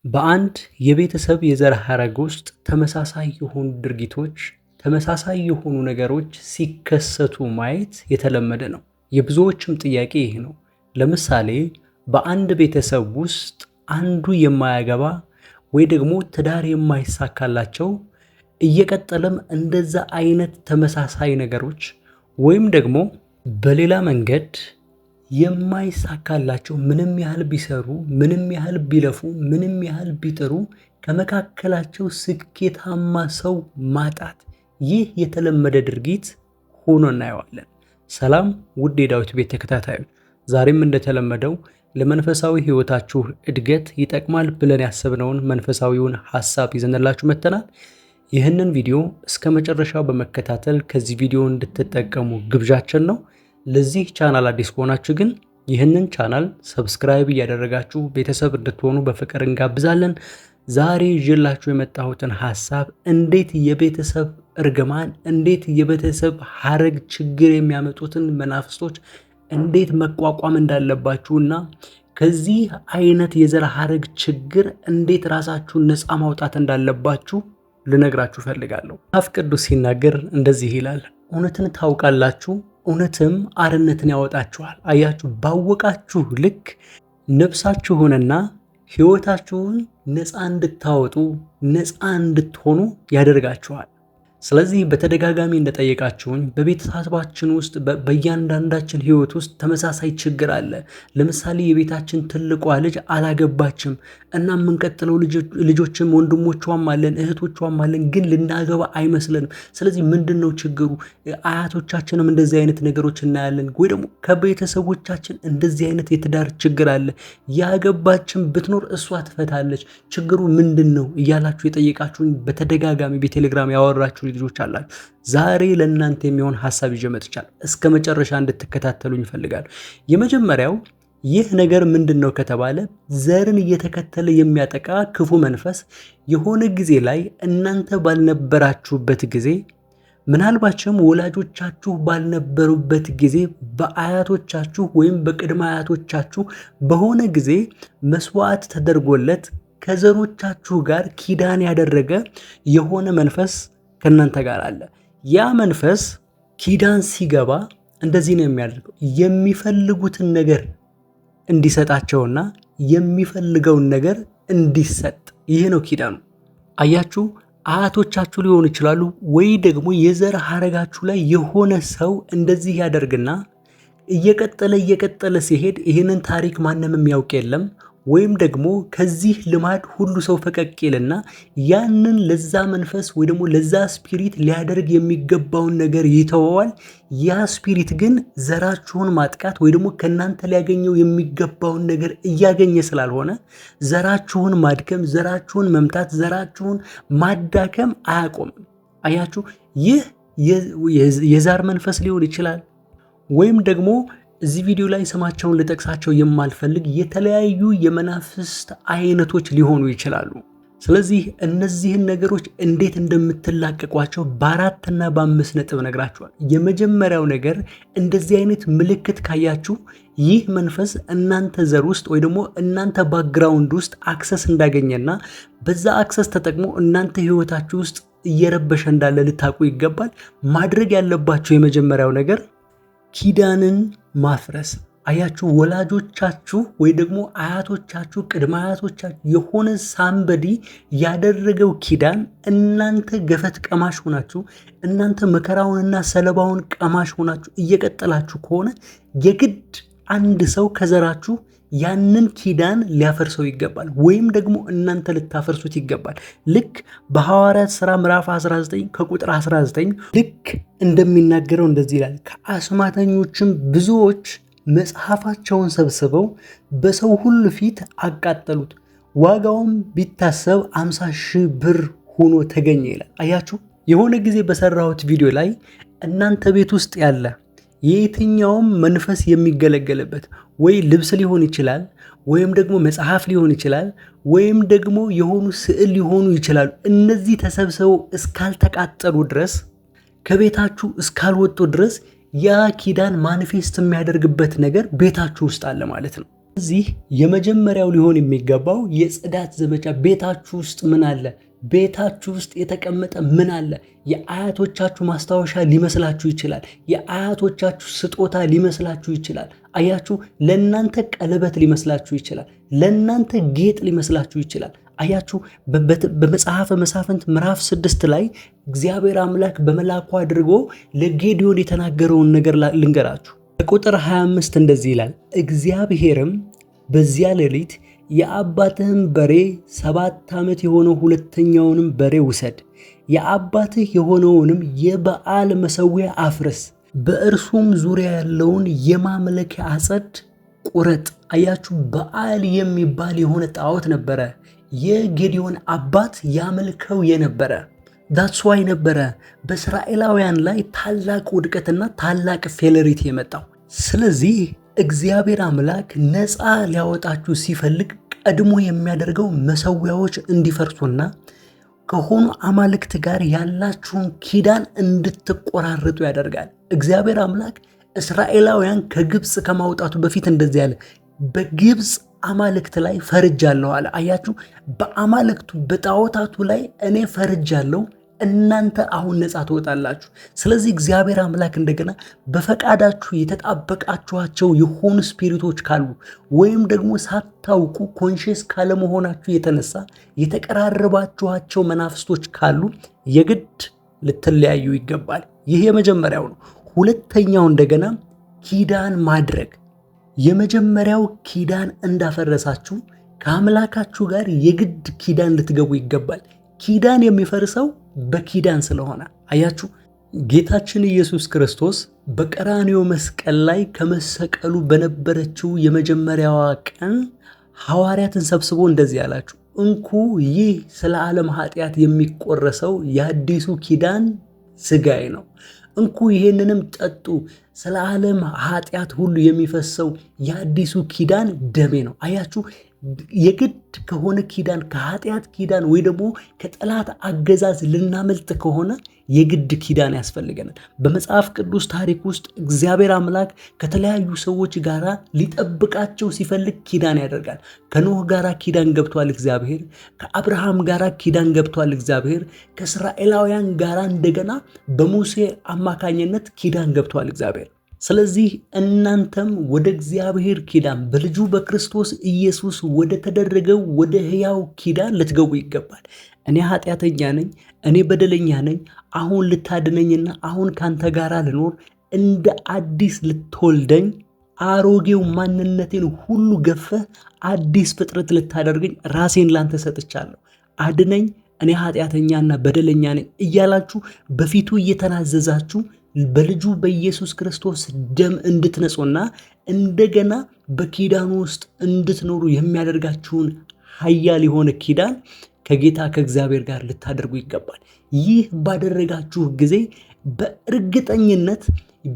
በአንድ የቤተሰብ የዘር ሐረግ ውስጥ ተመሳሳይ የሆኑ ድርጊቶች፣ ተመሳሳይ የሆኑ ነገሮች ሲከሰቱ ማየት የተለመደ ነው። የብዙዎችም ጥያቄ ይህ ነው። ለምሳሌ በአንድ ቤተሰብ ውስጥ አንዱ የማያገባ ወይ ደግሞ ትዳር የማይሳካላቸው እየቀጠለም እንደዛ አይነት ተመሳሳይ ነገሮች ወይም ደግሞ በሌላ መንገድ የማይሳካላቸው ምንም ያህል ቢሰሩ፣ ምንም ያህል ቢለፉ፣ ምንም ያህል ቢጥሩ ከመካከላቸው ስኬታማ ሰው ማጣት፣ ይህ የተለመደ ድርጊት ሆኖ እናየዋለን። ሰላም ውድ የዳዊት ቤት ተከታታዮች፣ ዛሬም እንደተለመደው ለመንፈሳዊ ሕይወታችሁ እድገት ይጠቅማል ብለን ያሰብነውን መንፈሳዊውን ሐሳብ ይዘንላችሁ መጥተናል። ይህንን ቪዲዮ እስከ መጨረሻው በመከታተል ከዚህ ቪዲዮ እንድትጠቀሙ ግብዣችን ነው። ለዚህ ቻናል አዲስ ከሆናችሁ ግን ይህንን ቻናል ሰብስክራይብ እያደረጋችሁ ቤተሰብ እንድትሆኑ በፍቅር እንጋብዛለን። ዛሬ ይዤላችሁ የመጣሁትን ሐሳብ እንዴት የቤተሰብ እርግማን፣ እንዴት የቤተሰብ ሐረግ ችግር የሚያመጡትን መናፍስቶች እንዴት መቋቋም እንዳለባችሁና ከዚህ አይነት የዘር ሐረግ ችግር እንዴት ራሳችሁን ነፃ ማውጣት እንዳለባችሁ ልነግራችሁ ፈልጋለሁ። መጽሐፍ ቅዱስ ሲናገር እንደዚህ ይላል፣ እውነትን ታውቃላችሁ፣ እውነትም አርነትን ያወጣችኋል። አያችሁ፣ ባወቃችሁ ልክ ነፍሳችሁንና ሕይወታችሁን ነፃ እንድታወጡ፣ ነፃ እንድትሆኑ ያደርጋችኋል። ስለዚህ በተደጋጋሚ እንደጠየቃችሁኝ በቤተሰባችን ውስጥ በእያንዳንዳችን ሕይወት ውስጥ ተመሳሳይ ችግር አለ። ለምሳሌ የቤታችን ትልቋ ልጅ አላገባችም እና የምንቀጥለው ልጆችም ወንድሞቿም አለን እህቶቿም አለን፣ ግን ልናገባ አይመስለንም። ስለዚህ ምንድን ነው ችግሩ? አያቶቻችንም እንደዚህ አይነት ነገሮች እናያለን፣ ወይ ደግሞ ከቤተሰቦቻችን እንደዚህ አይነት የትዳር ችግር አለ። ያገባችን ብትኖር እሷ ትፈታለች፣ ችግሩ ምንድን ነው እያላችሁ የጠየቃችሁኝ በተደጋጋሚ በቴሌግራም ያወራችሁ ልጆች አላችሁ። ዛሬ ለእናንተ የሚሆን ሐሳብ ይዤ መጥቻለሁ። እስከ መጨረሻ እንድትከታተሉኝ እፈልጋለሁ። የመጀመሪያው ይህ ነገር ምንድን ነው ከተባለ ዘርን እየተከተለ የሚያጠቃ ክፉ መንፈስ የሆነ ጊዜ ላይ እናንተ ባልነበራችሁበት ጊዜ፣ ምናልባችም ወላጆቻችሁ ባልነበሩበት ጊዜ በአያቶቻችሁ ወይም በቅድመ አያቶቻችሁ በሆነ ጊዜ መስዋዕት ተደርጎለት ከዘሮቻችሁ ጋር ኪዳን ያደረገ የሆነ መንፈስ ከእናንተ ጋር አለ። ያ መንፈስ ኪዳን ሲገባ እንደዚህ ነው የሚያደርገው፣ የሚፈልጉትን ነገር እንዲሰጣቸውና የሚፈልገውን ነገር እንዲሰጥ። ይህ ነው ኪዳኑ። አያችሁ፣ አያቶቻችሁ ሊሆኑ ይችላሉ፣ ወይ ደግሞ የዘር ሐረጋችሁ ላይ የሆነ ሰው እንደዚህ ያደርግና እየቀጠለ ሲሄድ ይህንን ታሪክ ማንም የሚያውቅ የለም፣ ወይም ደግሞ ከዚህ ልማድ ሁሉ ሰው ፈቀቅ ይልና ያንን ለዛ መንፈስ ወይ ደግሞ ለዛ ስፒሪት ሊያደርግ የሚገባውን ነገር ይተወዋል። ያ ስፒሪት ግን ዘራችሁን ማጥቃት ወይ ደግሞ ከእናንተ ሊያገኘው የሚገባውን ነገር እያገኘ ስላልሆነ ዘራችሁን ማድከም፣ ዘራችሁን መምታት፣ ዘራችሁን ማዳከም አያቆምም። አያችሁ፣ ይህ የዛር መንፈስ ሊሆን ይችላል፣ ወይም ደግሞ እዚህ ቪዲዮ ላይ ስማቸውን ልጠቅሳቸው የማልፈልግ የተለያዩ የመናፍስት አይነቶች ሊሆኑ ይችላሉ። ስለዚህ እነዚህን ነገሮች እንዴት እንደምትላቀቋቸው በ4 እና በ5 ነጥብ ነግራችኋል። የመጀመሪያው ነገር፣ እንደዚህ አይነት ምልክት ካያችሁ ይህ መንፈስ እናንተ ዘር ውስጥ ወይ ደግሞ እናንተ ባክግራውንድ ውስጥ አክሰስ እንዳገኘና በዛ አክሰስ ተጠቅሞ እናንተ ህይወታችሁ ውስጥ እየረበሸ እንዳለ ልታውቁ ይገባል። ማድረግ ያለባችሁ የመጀመሪያው ነገር ኪዳንን ማፍረስ። አያችሁ፣ ወላጆቻችሁ ወይ ደግሞ አያቶቻችሁ ቅድመ አያቶቻችሁ የሆነ ሳምበዲ ያደረገው ኪዳን እናንተ ገፈት ቀማሽ ሆናችሁ፣ እናንተ መከራውንና ሰለባውን ቀማሽ ሆናችሁ እየቀጠላችሁ ከሆነ የግድ አንድ ሰው ከዘራችሁ ያንን ኪዳን ሊያፈርሰው ይገባል፣ ወይም ደግሞ እናንተ ልታፈርሱት ይገባል። ልክ በሐዋርያት ሥራ ምዕራፍ 19 ከቁጥር 19 ልክ እንደሚናገረው እንደዚህ ይላል፣ ከአስማተኞችም ብዙዎች መጽሐፋቸውን ሰብስበው በሰው ሁሉ ፊት አቃጠሉት፣ ዋጋውም ቢታሰብ 50,000 ብር ሆኖ ተገኘ ይላል። አያችሁ፣ የሆነ ጊዜ በሰራሁት ቪዲዮ ላይ እናንተ ቤት ውስጥ ያለ የየትኛውም መንፈስ የሚገለገልበት ወይ ልብስ ሊሆን ይችላል፣ ወይም ደግሞ መጽሐፍ ሊሆን ይችላል፣ ወይም ደግሞ የሆኑ ስዕል ሊሆኑ ይችላሉ። እነዚህ ተሰብስበው እስካልተቃጠሉ ድረስ፣ ከቤታችሁ እስካልወጡ ድረስ ያ ኪዳን ማኒፌስት የሚያደርግበት ነገር ቤታችሁ ውስጥ አለ ማለት ነው። እዚህ የመጀመሪያው ሊሆን የሚገባው የጽዳት ዘመቻ። ቤታችሁ ውስጥ ምን አለ? ቤታችሁ ውስጥ የተቀመጠ ምን አለ? የአያቶቻችሁ ማስታወሻ ሊመስላችሁ ይችላል። የአያቶቻችሁ ስጦታ ሊመስላችሁ ይችላል። አያችሁ፣ ለእናንተ ቀለበት ሊመስላችሁ ይችላል። ለእናንተ ጌጥ ሊመስላችሁ ይችላል። አያችሁ፣ በመጽሐፈ መሳፍንት ምዕራፍ 6 ላይ እግዚአብሔር አምላክ በመልአኩ አድርጎ ለጌዲዮን የተናገረውን ነገር ልንገራችሁ። በቁጥር 25 እንደዚህ ይላል፣ እግዚአብሔርም በዚያ ሌሊት የአባትህን በሬ 7 ዓመት የሆነው ሁለተኛውንም በሬ ውሰድ፣ የአባትህ የሆነውንም የበዓል መሠዊያ አፍርስ፣ በእርሱም ዙሪያ ያለውን የማምለኪያ አጸድ ቁረጥ። አያችሁ፣ በዓል የሚባል የሆነ ጣዖት ነበረ የጌዲዮን አባት ያመልከው የነበረ። ዳትስ ዋይ ነበረ በእስራኤላውያን ላይ ታላቅ ውድቀትና ታላቅ ፌለሪቲ የመጣው። ስለዚህ እግዚአብሔር አምላክ ነፃ ሊያወጣችሁ ሲፈልግ ቀድሞ የሚያደርገው መሠዊያዎች እንዲፈርሱና ከሆኑ አማልክት ጋር ያላችሁን ኪዳን እንድትቆራርጡ ያደርጋል። እግዚአብሔር አምላክ እስራኤላውያን ከግብፅ ከማውጣቱ በፊት እንደዚህ ያለ፣ በግብፅ አማልክት ላይ ፈርጃለሁ አለ። አያችሁ፣ በአማልክቱ በጣዖታቱ ላይ እኔ ፈርጃለሁ፣ እናንተ አሁን ነፃ ትወጣላችሁ። ስለዚህ እግዚአብሔር አምላክ እንደገና በፈቃዳችሁ የተጣበቃችኋቸው የሆኑ ስፒሪቶች ካሉ ወይም ደግሞ ሳታውቁ ኮንሽስ ካለመሆናችሁ የተነሳ የተቀራረባችኋቸው መናፍስቶች ካሉ የግድ ልትለያዩ ይገባል። ይህ የመጀመሪያው ነው። ሁለተኛው እንደገና ኪዳን ማድረግ። የመጀመሪያው ኪዳን እንዳፈረሳችሁ ከአምላካችሁ ጋር የግድ ኪዳን ልትገቡ ይገባል። ኪዳን የሚፈርሰው በኪዳን ስለሆነ አያችሁ፣ ጌታችን ኢየሱስ ክርስቶስ በቀራንዮ መስቀል ላይ ከመሰቀሉ በነበረችው የመጀመሪያዋ ቀን ሐዋርያትን ሰብስቦ እንደዚህ ያላችሁ፣ እንኩ ይህ ስለ ዓለም ኃጢአት የሚቆረሰው የአዲሱ ኪዳን ሥጋዬ ነው፣ እንኩ ይሄንንም ጠጡ፣ ስለ ዓለም ኃጢአት ሁሉ የሚፈሰው የአዲሱ ኪዳን ደሜ ነው። አያችሁ፣ የግድ ከሆነ ኪዳን ከኃጢአት ኪዳን ወይ ደግሞ ከጠላት አገዛዝ ልናመልጥ ከሆነ የግድ ኪዳን ያስፈልገናል። በመጽሐፍ ቅዱስ ታሪክ ውስጥ እግዚአብሔር አምላክ ከተለያዩ ሰዎች ጋር ሊጠብቃቸው ሲፈልግ ኪዳን ያደርጋል። ከኖህ ጋር ኪዳን ገብቷል እግዚአብሔር፣ ከአብርሃም ጋር ኪዳን ገብቷል እግዚአብሔር፣ ከእስራኤላውያን ጋር እንደገና በሙሴ አማካኝነት ኪዳን ገብቷል እግዚአብሔር። ስለዚህ እናንተም ወደ እግዚአብሔር ኪዳን በልጁ በክርስቶስ ኢየሱስ ወደ ተደረገው ወደ ሕያው ኪዳን ልትገቡ ይገባል። እኔ ኃጢአተኛ ነኝ፣ እኔ በደለኛ ነኝ፣ አሁን ልታድነኝና አሁን ካንተ ጋር ልኖር፣ እንደ አዲስ ልትወልደኝ፣ አሮጌው ማንነቴን ሁሉ ገፈህ አዲስ ፍጥረት ልታደርገኝ ራሴን ላንተ ሰጥቻለሁ፣ አድነኝ፣ እኔ ኃጢአተኛና በደለኛ ነኝ እያላችሁ በፊቱ እየተናዘዛችሁ በልጁ በኢየሱስ ክርስቶስ ደም እንድትነጹና እንደገና በኪዳኑ ውስጥ እንድትኖሩ የሚያደርጋችሁን ኃያል የሆነ ኪዳን ከጌታ ከእግዚአብሔር ጋር ልታደርጉ ይገባል። ይህ ባደረጋችሁ ጊዜ በእርግጠኝነት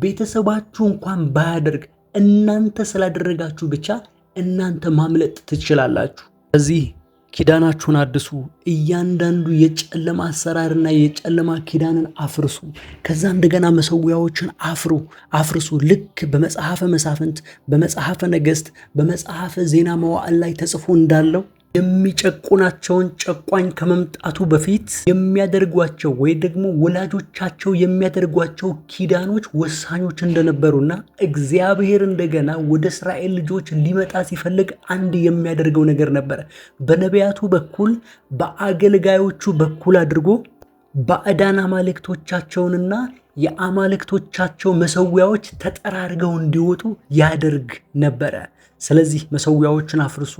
ቤተሰባችሁ እንኳን ባያደርግ እናንተ ስላደረጋችሁ ብቻ እናንተ ማምለጥ ትችላላችሁ። ስለዚህ ኪዳናችሁን አድሱ። እያንዳንዱ የጨለማ አሰራርና የጨለማ ኪዳንን አፍርሱ። ከዛ እንደገና መሠዊያዎችን አፍርሱ። ልክ በመጽሐፈ መሳፍንት፣ በመጽሐፈ ነገሥት፣ በመጽሐፈ ዜና መዋዕል ላይ ተጽፎ እንዳለው የሚጨቁናቸውን ጨቋኝ ከመምጣቱ በፊት የሚያደርጓቸው ወይ ደግሞ ወላጆቻቸው የሚያደርጓቸው ኪዳኖች ወሳኞች እንደነበሩና እግዚአብሔር እንደገና ወደ እስራኤል ልጆች ሊመጣ ሲፈልግ አንድ የሚያደርገው ነገር ነበረ። በነቢያቱ በኩል በአገልጋዮቹ በኩል አድርጎ ባዕዳን አማልክቶቻቸውንና የአማልክቶቻቸው መሠዊያዎች ተጠራርገው እንዲወጡ ያደርግ ነበረ። ስለዚህ መሠዊያዎችን አፍርሱ፣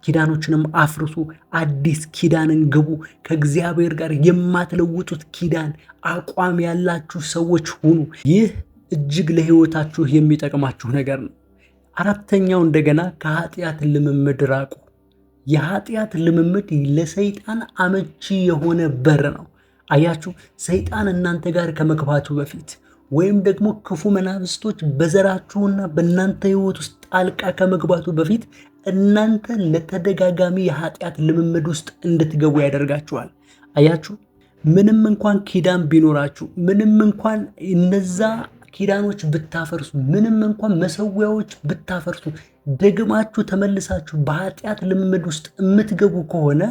ኪዳኖችንም አፍርሱ፣ አዲስ ኪዳንን ግቡ። ከእግዚአብሔር ጋር የማትለውጡት ኪዳን አቋም ያላችሁ ሰዎች ሁኑ። ይህ እጅግ ለሕይወታችሁ የሚጠቅማችሁ ነገር ነው። አራተኛው እንደገና ከኃጢአት ልምምድ ራቁ። የኃጢአት ልምምድ ለሰይጣን አመቺ የሆነ በር ነው። አያችሁ፣ ሰይጣን እናንተ ጋር ከመግባቱ በፊት ወይም ደግሞ ክፉ መናፍስቶች በዘራችሁና በእናንተ ሕይወት ውስጥ ጣልቃ ከመግባቱ በፊት እናንተ ለተደጋጋሚ የኃጢአት ልምምድ ውስጥ እንድትገቡ ያደርጋችኋል። አያችሁ፣ ምንም እንኳን ኪዳን ቢኖራችሁ፣ ምንም እንኳን እነዛ ኪዳኖች ብታፈርሱ፣ ምንም እንኳን መሠዊያዎች ብታፈርሱ፣ ደግማችሁ ተመልሳችሁ በኃጢአት ልምምድ ውስጥ የምትገቡ ከሆነ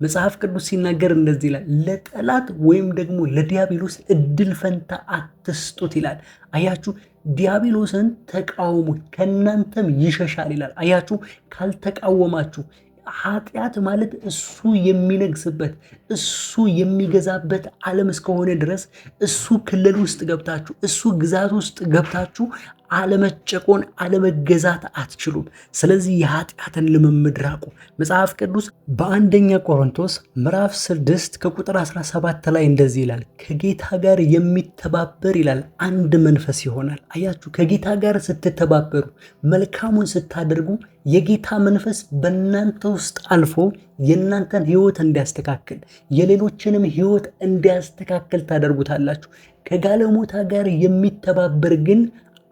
መጽሐፍ ቅዱስ ሲናገር እንደዚህ ይላል፣ ለጠላት ወይም ደግሞ ለዲያብሎስ እድል ፈንታ አትስጡት ይላል። አያችሁ፣ ዲያብሎስን ተቃውሙ ከእናንተም ይሸሻል ይላል። አያችሁ፣ ካልተቃወማችሁ ኃጢአት ማለት እሱ የሚነግስበት እሱ የሚገዛበት ዓለም እስከሆነ ድረስ እሱ ክልል ውስጥ ገብታችሁ እሱ ግዛት ውስጥ ገብታችሁ አለመጨቆን አለመገዛት አትችሉም። ስለዚህ የኃጢአትን ልምምድ ራቁ። መጽሐፍ ቅዱስ በአንደኛ ቆሮንቶስ ምዕራፍ 6 ከቁጥር 17 ላይ እንደዚህ ይላል፣ ከጌታ ጋር የሚተባበር ይላል አንድ መንፈስ ይሆናል። አያችሁ፣ ከጌታ ጋር ስትተባበሩ መልካሙን ስታደርጉ የጌታ መንፈስ በእናንተ ውስጥ አልፎ የእናንተን ህይወት እንዲያስተካክል የሌሎችንም ህይወት እንዲያስተካክል ታደርጉታላችሁ። ከጋለሞታ ጋር የሚተባበር ግን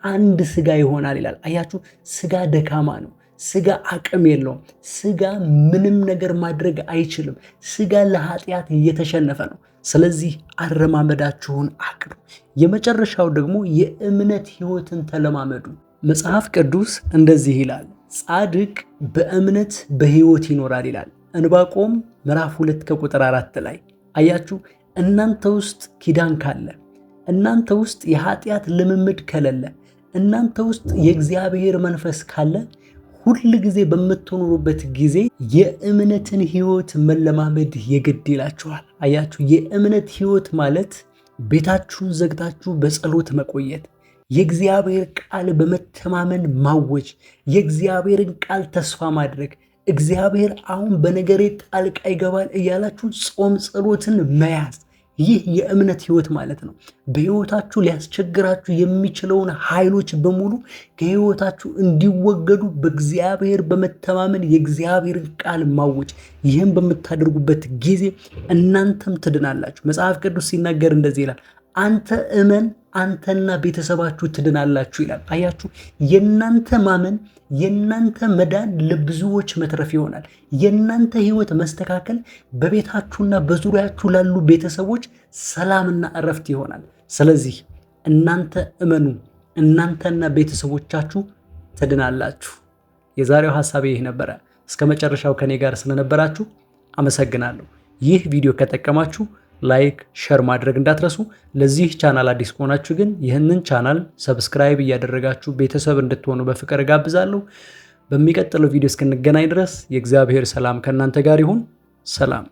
አንድ ስጋ ይሆናል ይላል። አያችሁ፣ ስጋ ደካማ ነው። ስጋ አቅም የለውም። ስጋ ምንም ነገር ማድረግ አይችልም። ስጋ ለኃጢአት እየተሸነፈ ነው። ስለዚህ አረማመዳችሁን አቅዱ። የመጨረሻው ደግሞ የእምነት ህይወትን ተለማመዱ። መጽሐፍ ቅዱስ እንደዚህ ይላል፣ ጻድቅ በእምነት በህይወት ይኖራል ይላል። ዕንባቆም ምዕራፍ 2 ከቁጥር 4 ላይ አያችሁ፣ እናንተ ውስጥ ኪዳን ካለ፣ እናንተ ውስጥ የኃጢአት ልምምድ ከሌለ፣ እናንተ ውስጥ የእግዚአብሔር መንፈስ ካለ ሁል ጊዜ በምትኖሩበት ጊዜ የእምነትን ህይወት መለማመድ የግድ ይላችኋል። አያችሁ፣ የእምነት ህይወት ማለት ቤታችሁን ዘግታችሁ በጸሎት መቆየት፣ የእግዚአብሔር ቃል በመተማመን ማወጅ፣ የእግዚአብሔርን ቃል ተስፋ ማድረግ፣ እግዚአብሔር አሁን በነገሬ ጣልቃ ይገባል እያላችሁ ጾም ጸሎትን መያዝ፣ ይህ የእምነት ህይወት ማለት ነው። በህይወታችሁ ሊያስቸግራችሁ የሚችለውን ኃይሎች በሙሉ ከህይወታችሁ እንዲወገዱ በእግዚአብሔር በመተማመን የእግዚአብሔርን ቃል ማወጅ። ይህም በምታደርጉበት ጊዜ እናንተም ትድናላችሁ። መጽሐፍ ቅዱስ ሲናገር እንደዚህ ይላል፣ አንተ እመን አንተና ቤተሰባችሁ ትድናላችሁ ይላል። አያችሁ፣ የእናንተ ማመን የእናንተ መዳን ለብዙዎች መትረፍ ይሆናል። የእናንተ ህይወት መስተካከል በቤታችሁና በዙሪያችሁ ላሉ ቤተሰቦች ሰላምና እረፍት ይሆናል። ስለዚህ እናንተ እመኑ፣ እናንተና ቤተሰቦቻችሁ ትድናላችሁ። የዛሬው ሐሳቤ ይህ ነበረ። እስከ መጨረሻው ከኔ ጋር ስለነበራችሁ አመሰግናለሁ። ይህ ቪዲዮ ከጠቀማችሁ ላይክ፣ ሸር ማድረግ እንዳትረሱ። ለዚህ ቻናል አዲስ ከሆናችሁ ግን ይህንን ቻናል ሰብስክራይብ እያደረጋችሁ ቤተሰብ እንድትሆኑ በፍቅር ጋብዛለሁ። በሚቀጥለው ቪዲዮ እስክንገናኝ ድረስ የእግዚአብሔር ሰላም ከእናንተ ጋር ይሁን። ሰላም።